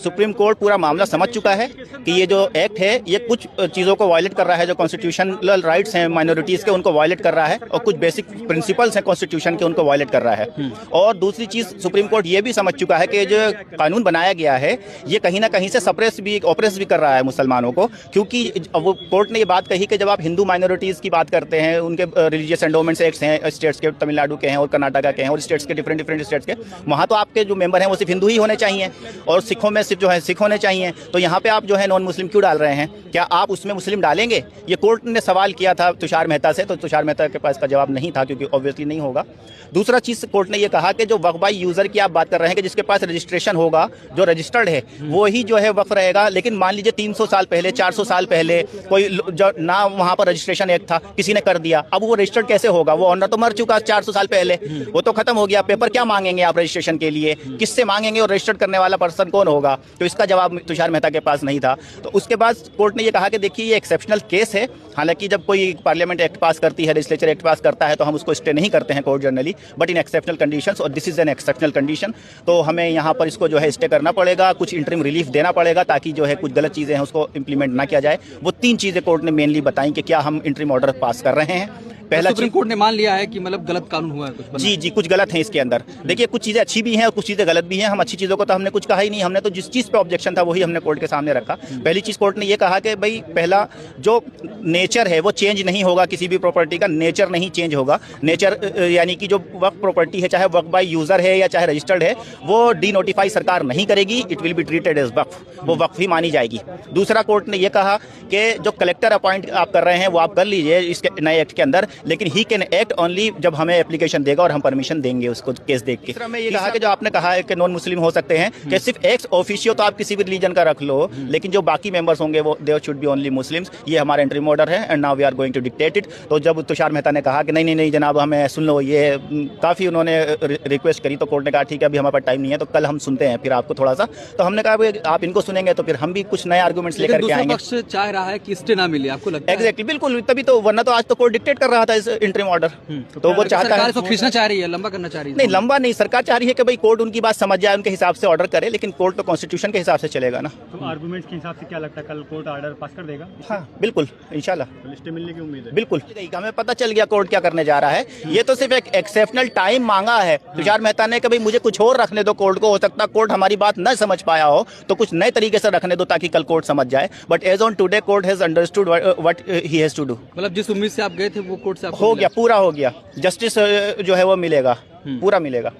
Supreme court पूरा मामला समझ चुका है कि ये जो एक्ट है ये कुछ चीज़ों को वायलेट कर रहा है, जो कॉन्स्टिट्यूशनल राइट्स हैं माइनॉरिटीज़ के उनको वायलेट कर रहा है, और कुछ बेसिक प्रिंसिपल्स हैं कॉन्स्टिट्यूशन के उनको वायलेट कर रहा है। और दूसरी चीज़ सुप्रीम कोर्ट ये भी समझ चुका है कि जो कानून बनाया गया है ये कहीं ना कहीं से सप्रेस भी ऑप्रेस भी कर रहा है मुसलमानों को, क्योंकि वो कोर्ट ने ये बात कही कि जब आप हिंदू माइनॉरिटीज़ की बात करते हैं, उनके रिलीजियस एंडोमेंट्स एक्ट्स हैं स्टेट्स के, तमिलनाडु के हैं और कर्नाटका के हैं और स्टेट्स के डिफरेंट स्टेट्स के, वहाँ तो आपके जो मेंबर हैं वो सिर्फ हिंदू ही होने चाहिए और सिखों में सिर्फ जो है सिख होने चाहिए। तो यहाँ पे आप जो है नॉन मुस्लिम क्यों डाल रहे हैं? क्या आप उसमें मुस्लिम डालेंगे? ये कोर्ट ने सवाल किया था तुषार मेहता से, तो तुषार मेहता के पास का जवाब नहीं था क्योंकि ऑब्वियसली नहीं होगा। दूसरा चीज़ कोर्ट ने ये कहा कि जो वक्फ बाई यूज़र की आप बात कर रहे हैं कि जिसके पास रजिस्ट्रेशन होगा, जो रजिस्टर्ड है वो ही जो है वक्फ रहेगा। लेकिन मान लीजिए 300 साल पहले 400 साल पहले कोई जो ना वहाँ पर रजिस्ट्रेशन एक्ट था, किसी ने कर दिया, अब वो रजिस्टर्ड कैसे होगा? वो ऑनर तो मर चुका 400 साल पहले, वो तो खत्म हो गया। पेपर क्या मांगेंगे आप रजिस्ट्रेशन के लिए? किससे मांगेंगे और रजिस्टर्ड करने वाला पर्सन कौन होगा? तो इसका जवाब तुषार मेहता के पास नहीं था। तो उसके बाद कोर्ट ने ये कहा कि देखिए ये एक्सेप्शनल केस है। हालांकि जब कोई पार्लियामेंट एक्ट पास करती है, लेजिस्लेचर एक्ट पास करता है, तो हम उसको स्टे नहीं करते हैं court generally, but in exceptional conditions, और this is an exceptional condition, तो हमें यहाँ पर इसको जो है स्टे करना पड़ेगा, कुछ इंटरिम रिलीफ देना पड़ेगा ताकि जो है कुछ गलत चीज़ें हैं उसको इंप्लीमेंट ना किया जाए। वो 3 चीज़ें कोर्ट ने मेनली बताई कि क्या हम इंटरिम ऑर्डर पास कर रहे हैं। पहला सुप्रीम कोर्ट ने मान लिया है कि मतलब गलत कानून हुआ है कुछ। जी कुछ गलत है इसके अंदर। देखिए कुछ चीज़ें अच्छी भी हैं और कुछ चीज़ें गलत भी हैं। हम अच्छी चीज़ों को तो हमने कुछ कहा ही नहीं, हमने तो जिस चीज़ पे ऑब्जेक्शन था वही हमने कोर्ट के सामने रखा। पहली चीज़ कोर्ट ने ये कहा कि भाई पहला जो नेचर है वो चेंज नहीं होगा, किसी भी प्रॉपर्टी का नेचर नहीं चेंज होगा। नेचर यानी कि जो वक्फ प्रॉपर्टी है, चाहे वक्फ बाय यूज़र है या चाहे रजिस्टर्ड है, वो डी नोटिफाई सरकार नहीं करेगी, it will be treated as waqf, वो वक्फ ही मानी जाएगी। दूसरा कोर्ट ने ये कहा कि जो कलेक्टर अपॉइंट आप कर रहे हैं वो आप कर लीजिए इसके नए एक्ट के अंदर, लेकिन ही कैन एक्ट ओनली जब हमें एप्लीकेशन देगा और हम परमिशन देंगे उसको केस देख के। तीसरा में ये कहा कि जो आपने कहा है कि नॉन मुस्लिम हो सकते हैं, कि सिर्फ एक्स ऑफिशियो तो आप किसी भी रिलीजन का रख लो, लेकिन जो बाकी मेंबर्स होंगे वो they should be only Muslims. ये हमारा इंटरिम ऑर्डर है and now we are going to dictate it. तो जब तुषार मेहता ने कहा कि नहीं जनाब हमें सुन लो, ये काफ़ी उन्होंने रिक्वेस्ट करी, तो कोर्ट ने कहा ठीक है अभी हमारे पास टाइम नहीं है, तो कल हम सुनते हैं फिर आपको थोड़ा सा। तो हमने कहा आप इनको सुनेंगे तो फिर हम भी कुछ नए आर्गूमेंट्स लेकर के आएंगे। पक्ष चाह रहा है कि स्टे ना मिले, आपको लगता है? एग्जैक्टली, बिल्कुल, तभी तो, वरना तो आज तो कोर्ट डिक्टेट कर रहा था इस इंटरिम ऑर्डर। तो वो चाहता है, खींचना चाह रही है, लंबा करना चाह रही है। नहीं लंबा नहीं, सरकार चाह रही है कि भाई कोर्ट उनकी बात समझ जाए, उनके हिसाब से ऑर्डर करे, लेकिन कोर्ट तो कॉन्स्टिट्यूशन के हिसाब से चलेगा ना। तो आर्गुमेंट्स के हिसाब से क्या लगता है कल कोर्ट ऑर्डर पास कर देगा? हाँ बिल्कुल, इंशाल्लाह लिस्ट मिलने की उम्मीद है। बिल्कुल, हमें पता चल गया कोर्ट क्या करने जा रहा है। ये तो सिर्फ एक एक्सेप्शनल टाइम मांगा है तुषार मेहता ने कि भाई मुझे कुछ और रखने दो कोर्ट को, हो सकता है कोर्ट हमारी बात न समझ पाया हो तो कुछ नए तरीके से रखने दो ताकि कल कोर्ट समझ जाए। But as on today court has understood what he has to do. मतलब जिस उम्मीद से आप गए थे वो कोर्ट से हो गया, पूरा हो गया, जस्टिस जो है वो मिलेगा, पूरा मिलेगा।